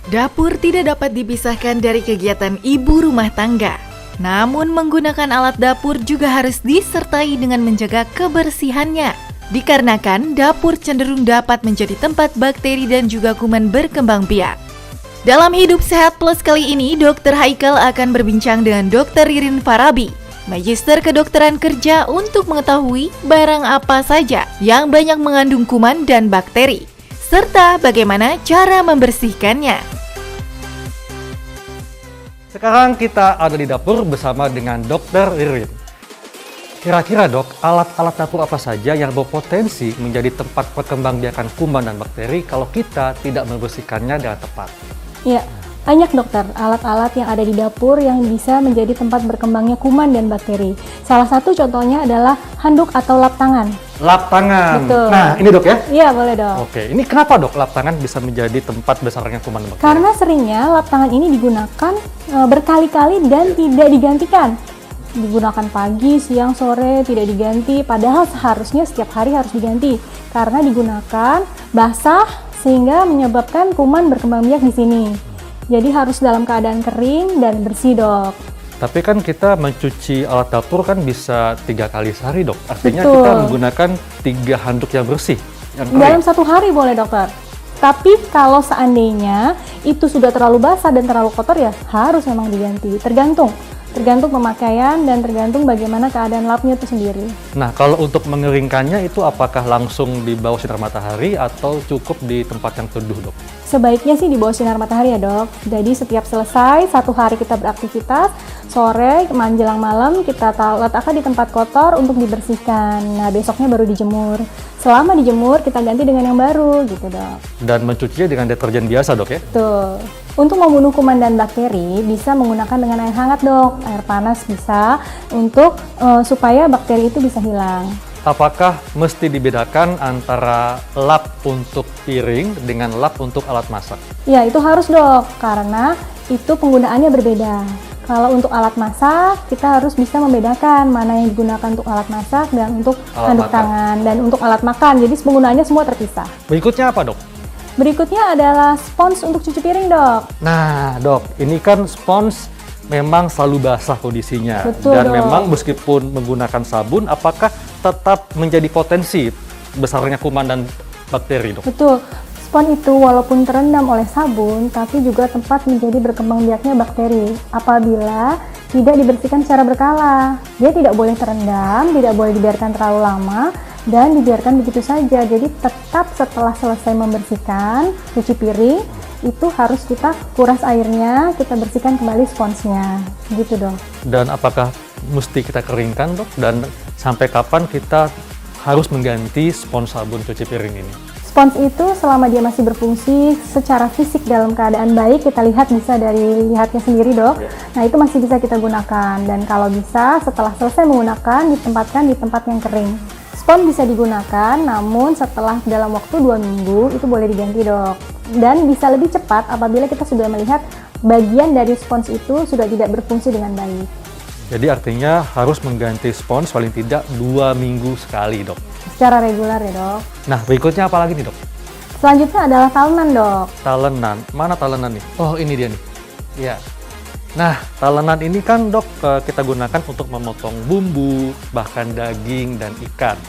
Dapur tidak dapat dipisahkan dari kegiatan ibu rumah tangga. Namun menggunakan alat dapur juga harus disertai dengan menjaga kebersihannya. Dikarenakan dapur cenderung dapat menjadi tempat bakteri dan juga kuman berkembang biak. Dalam Hidup Sehat Plus kali ini, Dr. Haikal akan berbincang dengan Dr. Ririn Farabi, Magister Kedokteran Kerja, untuk mengetahui barang apa saja yang banyak mengandung kuman dan bakteri, serta bagaimana cara membersihkannya. Sekarang kita ada di dapur bersama dengan Dr. Ririn. Kira-kira dok, alat-alat dapur apa saja yang berpotensi menjadi tempat perkembangbiakan kuman dan bakteri kalau kita tidak membersihkannya dengan tepat? Ya, banyak dokter alat-alat yang ada di dapur yang bisa menjadi tempat berkembangnya kuman dan bakteri. Salah satu contohnya adalah handuk atau lap tangan. Lap tangan. Betul. Nah, ini dok ya? Iya, boleh dok. Oke, ini kenapa dok lap tangan bisa menjadi tempat besarnya kuman dan bakteri? Karena seringnya lap tangan ini digunakan berkali-kali dan tidak digantikan. Digunakan pagi, siang, sore, tidak diganti. Padahal seharusnya setiap hari harus diganti. Karena digunakan basah sehingga menyebabkan kuman berkembang biak di sini. Jadi harus dalam keadaan kering dan bersih dok. Tapi kan kita mencuci alat dapur kan bisa 3 kali sehari dok. Artinya Betul. kita menggunakan 3 handuk yang bersih. Yang kering. Dalam 1 hari boleh dokter. Tapi kalau seandainya itu sudah terlalu basah dan terlalu kotor ya harus memang diganti. Tergantung pemakaian dan tergantung bagaimana keadaan lapnya itu sendiri. Nah, kalau untuk mengeringkannya itu apakah langsung di bawah sinar matahari atau cukup di tempat yang teduh dok? Sebaiknya sih di bawah sinar matahari ya dok. Jadi setiap selesai 1 hari kita beraktivitas, sore menjelang malam kita letakkan di tempat kotor untuk dibersihkan. Nah, besoknya baru dijemur. Selama dijemur kita ganti dengan yang baru gitu dok. Dan mencucinya dengan deterjen biasa dok ya? Tuh. Untuk membunuh kuman dan bakteri bisa menggunakan dengan air hangat dok. Air panas bisa untuk supaya bakteri itu bisa hilang. Apakah mesti dibedakan antara lap untuk piring dengan lap untuk alat masak? Ya, itu harus dok, karena itu penggunaannya berbeda. Kalau untuk alat masak, kita harus bisa membedakan mana yang digunakan untuk alat masak dan untuk handuk tangan dan untuk alat makan. Jadi penggunaannya semua terpisah. Berikutnya apa dok? Berikutnya adalah spons untuk cuci piring dok. Nah dok, ini kan spons memang selalu basah kondisinya. Betul, dan dok. memang meskipun menggunakan sabun, apakah tetap menjadi potensi besarnya kuman dan bakteri dok? Betul. Spons itu walaupun terendam oleh sabun, tapi juga tempat menjadi berkembang biaknya bakteri apabila tidak dibersihkan secara berkala. Dia tidak boleh terendam, tidak boleh dibiarkan terlalu lama, dan dibiarkan begitu saja. Jadi tetap setelah selesai membersihkan, cuci piring, itu harus kita kuras airnya, kita bersihkan kembali sponsnya. Gitu dong. Dan apakah mesti kita keringkan dok? Dan sampai kapan kita harus mengganti spons sabun cuci piring ini? Spons itu selama dia masih berfungsi secara fisik dalam keadaan baik, kita lihat bisa dari lihatnya sendiri dok. Nah itu masih bisa kita gunakan, dan kalau bisa setelah selesai menggunakan ditempatkan di tempat yang kering. Spons bisa digunakan, namun setelah dalam waktu 2 minggu itu boleh diganti dok. Dan bisa lebih cepat apabila kita sudah melihat bagian dari spons itu sudah tidak berfungsi dengan baik. Jadi artinya harus mengganti spons paling tidak 2 minggu sekali dok. Secara reguler ya dok. Nah berikutnya apa lagi nih dok? Selanjutnya adalah talenan dok. Talenan, mana talenan nih? Oh ini dia nih. Iya. Nah talenan ini kan dok kita gunakan untuk memotong bumbu, bahkan daging dan ikan.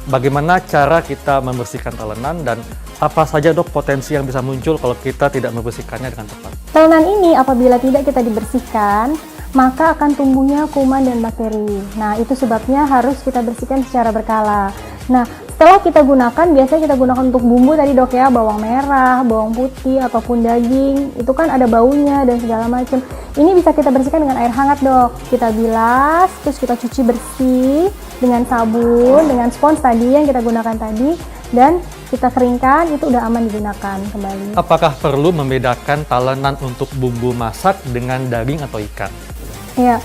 Bagaimana cara kita membersihkan talenan dan apa saja dok potensi yang bisa muncul kalau kita tidak membersihkannya dengan tepat? Talenan ini apabila tidak kita dibersihkan, maka akan tumbuhnya kuman dan bakteri. Nah, itu sebabnya harus kita bersihkan secara berkala. Nah, setelah kita gunakan, biasanya kita gunakan untuk bumbu tadi dok ya, bawang merah, bawang putih, ataupun daging. Itu kan ada baunya dan segala macam. Ini bisa kita bersihkan dengan air hangat dok. Kita bilas, terus kita cuci bersih dengan sabun, dengan spons tadi yang kita gunakan tadi, dan kita keringkan, itu udah aman digunakan kembali. Apakah perlu membedakan talenan untuk bumbu masak dengan daging atau ikan? Ya,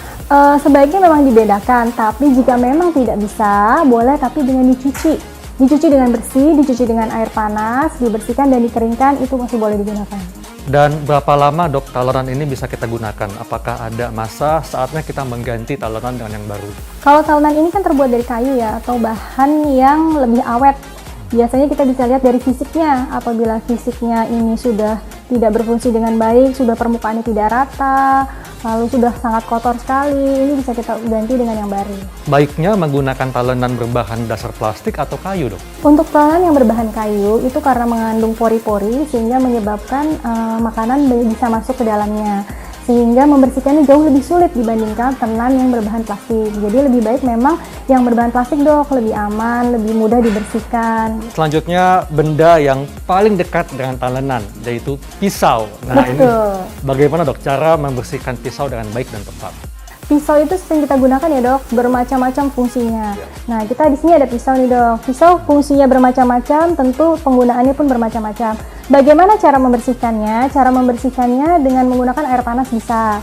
sebaiknya memang dibedakan, tapi jika memang tidak bisa, boleh tapi dengan dicuci. Dicuci dengan bersih, dicuci dengan air panas, dibersihkan dan dikeringkan, itu masih boleh digunakan. Dan berapa lama dok talenan ini bisa kita gunakan? Apakah ada masa saatnya kita mengganti talenan dengan yang baru? Kalau talenan ini kan terbuat dari kayu ya, atau bahan yang lebih awet. Biasanya kita bisa lihat dari fisiknya, apabila fisiknya ini sudah tidak berfungsi dengan baik, sudah permukaannya tidak rata, lalu sudah sangat kotor sekali, ini bisa kita ganti dengan yang baru. Baiknya menggunakan talenan berbahan dasar plastik atau kayu, Dok? Untuk talenan yang berbahan kayu itu karena mengandung pori-pori sehingga menyebabkan makanan bisa masuk ke dalamnya, sehingga membersihkannya jauh lebih sulit dibandingkan talenan yang berbahan plastik. Jadi lebih baik memang yang berbahan plastik, Dok, lebih aman, lebih mudah dibersihkan. Selanjutnya benda yang paling dekat dengan talenan, yaitu pisau. Nah, Betul. ini bagaimana, Dok, cara membersihkan pisau dengan baik dan tepat? Pisau itu sering kita gunakan ya, Dok, bermacam-macam fungsinya. Nah, kita di sini ada pisau nih, Dok. Pisau fungsinya bermacam-macam, tentu penggunaannya pun bermacam-macam. Bagaimana cara membersihkannya? Cara membersihkannya dengan menggunakan air panas bisa.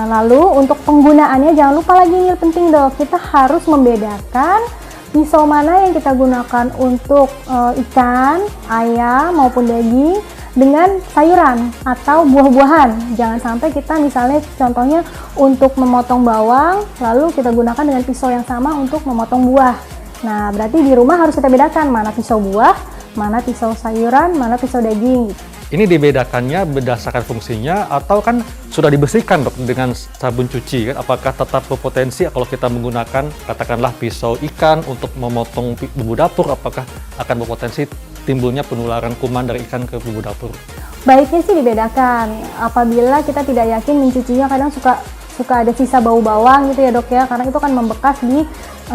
Lalu untuk penggunaannya jangan lupa lagi ini penting, Dok. Kita harus membedakan pisau mana yang kita gunakan untuk ikan, ayam maupun daging dengan sayuran atau buah-buahan. Jangan sampai kita misalnya contohnya untuk memotong bawang, lalu kita gunakan dengan pisau yang sama untuk memotong buah. Nah, berarti di rumah harus kita bedakan mana pisau buah, mana pisau sayuran, mana pisau daging. Ini dibedakannya berdasarkan fungsinya atau kan sudah dibersihkan, Dok, dengan sabun cuci kan? Apakah tetap berpotensi kalau kita menggunakan katakanlah pisau ikan untuk memotong bumbu dapur, apakah akan berpotensi timbulnya penularan kuman dari ikan ke bumbu dapur? Baiknya sih dibedakan. Apabila kita tidak yakin mencucinya, kadang suka ada sisa bau bawang gitu ya, Dok, ya, karena itu kan membekas di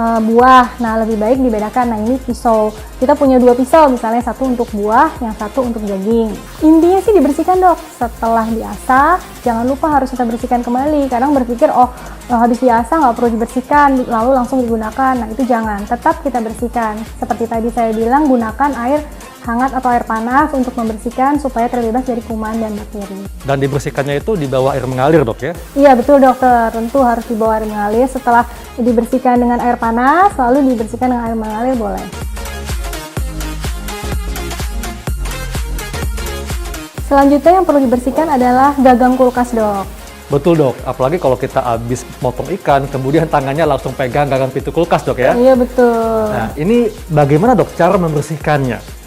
buah. Nah, lebih baik dibedakan. Nah, ini pisau, kita punya 2 pisau, misalnya satu untuk buah, yang satu untuk daging. Intinya sih dibersihkan, Dok. Setelah diasah, jangan lupa harus kita bersihkan kembali. Kadang berpikir, habis diasah nggak perlu dibersihkan, lalu langsung digunakan. Nah, itu jangan, tetap kita bersihkan. Seperti tadi saya bilang, gunakan air hangat atau air panas untuk membersihkan supaya terbebas dari kuman dan bakteri. Dan dibersihkannya itu di bawah air mengalir, Dok, ya? Iya, betul, Dokter. Tentu harus di bawah air mengalir. Setelah dibersihkan dengan air panas, lalu dibersihkan dengan air mengalir boleh. Selanjutnya yang perlu dibersihkan adalah gagang kulkas, Dok. Betul, Dok. Apalagi kalau kita habis motong ikan, kemudian tangannya langsung pegang gagang pintu kulkas, Dok, ya? Iya, betul. Nah, ini bagaimana, Dok, cara membersihkannya?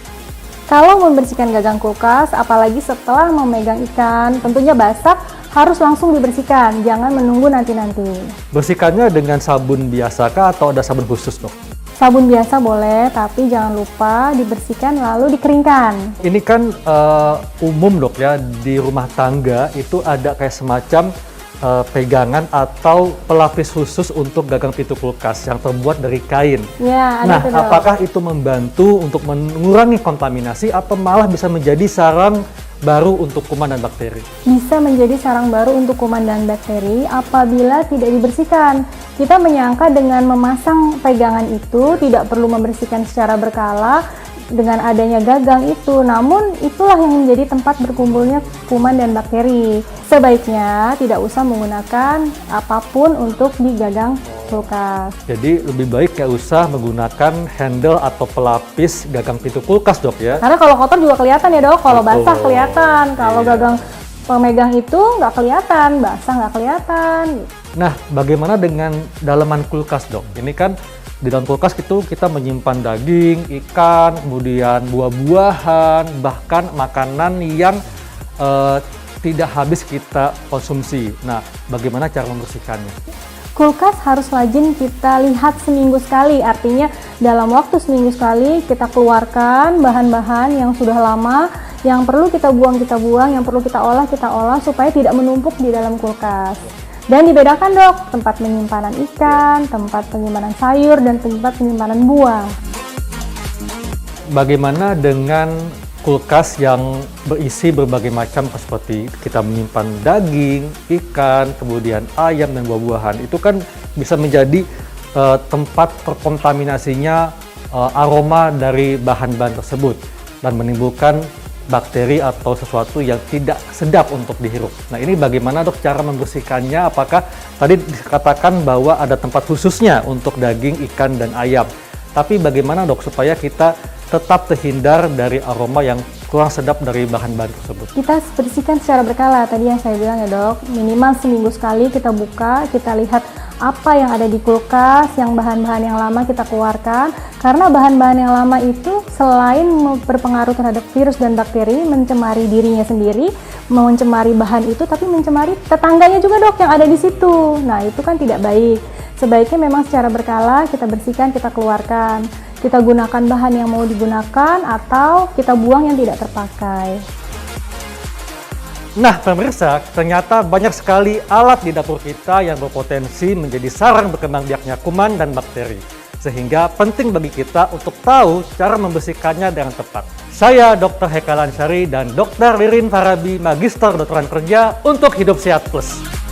Kalau membersihkan gagang kulkas, apalagi setelah memegang ikan, tentunya basah, harus langsung dibersihkan, jangan menunggu nanti-nanti. Bersihkannya dengan sabun biasakah atau ada sabun khusus, Dok? Sabun biasa boleh, tapi jangan lupa dibersihkan lalu dikeringkan. Ini kan umum, Dok, ya, di rumah tangga itu ada kayak semacam pegangan atau pelapis khusus untuk gagang pintu kulkas yang terbuat dari kain. Ya, ada Nah, tuh, Dok. apakah itu membantu untuk mengurangi kontaminasi atau malah bisa menjadi sarang baru untuk kuman dan bakteri? Bisa menjadi sarang baru untuk kuman dan bakteri apabila tidak dibersihkan. Kita menyangka dengan memasang pegangan itu tidak perlu membersihkan secara berkala dengan adanya gagang itu, namun itulah yang menjadi tempat berkumpulnya kuman dan bakteri. Sebaiknya tidak usah menggunakan apapun untuk di gagang kulkas. Jadi lebih baik nggak usah menggunakan handle atau pelapis gagang pintu kulkas, Dok, ya? Karena kalau kotor juga kelihatan ya, Dok. Kalau Betul. basah kelihatan, kalau Iya. gagang pemegang itu nggak kelihatan, basah nggak kelihatan. Nah, bagaimana dengan dalaman kulkas, Dok? Ini kan di dalam kulkas itu kita menyimpan daging, ikan, kemudian buah-buahan, bahkan makanan yang tidak habis kita konsumsi. Nah, bagaimana cara membersihkannya? Kulkas harus rajin kita lihat seminggu sekali, artinya dalam waktu seminggu sekali kita keluarkan bahan-bahan yang sudah lama, yang perlu kita buang, yang perlu kita olah supaya tidak menumpuk di dalam kulkas. Dan dibedakan, Dok, tempat penyimpanan ikan, tempat penyimpanan sayur, dan tempat penyimpanan buah. Bagaimana dengan kulkas yang berisi berbagai macam seperti kita menyimpan daging, ikan, kemudian ayam dan buah-buahan? Itu kan bisa menjadi tempat terkontaminasinya aroma dari bahan-bahan tersebut dan menimbulkan bakteri atau sesuatu yang tidak sedap untuk dihirup. Nah, ini bagaimana, Dok, cara membersihkannya? Apakah tadi dikatakan bahwa ada tempat khususnya untuk daging, ikan, dan ayam? Tapi bagaimana, Dok, supaya kita tetap terhindar dari aroma yang kurang sedap dari bahan-bahan tersebut? Kita bersihkan secara berkala, tadi yang saya bilang ya, Dok, minimal seminggu sekali kita buka, kita lihat apa yang ada di kulkas, yang bahan-bahan yang lama kita keluarkan. Karena bahan-bahan yang lama itu selain berpengaruh terhadap virus dan bakteri, mencemari dirinya sendiri, mencemari bahan itu, tapi mencemari tetangganya juga dok yang ada di situ. Nah itu kan tidak baik. Sebaiknya memang secara berkala kita bersihkan, kita keluarkan. Kita gunakan bahan yang mau digunakan atau kita buang yang tidak terpakai. Nah, pemirsa, ternyata banyak sekali alat di dapur kita yang berpotensi menjadi sarang berkembang biaknya kuman dan bakteri. Sehingga penting bagi kita untuk tahu cara membersihkannya dengan tepat. Saya Dr. Heka Lansyari dan Dr. Ririn Farabi, Magister Kedokteran Kerja untuk Hidup Sehat Plus.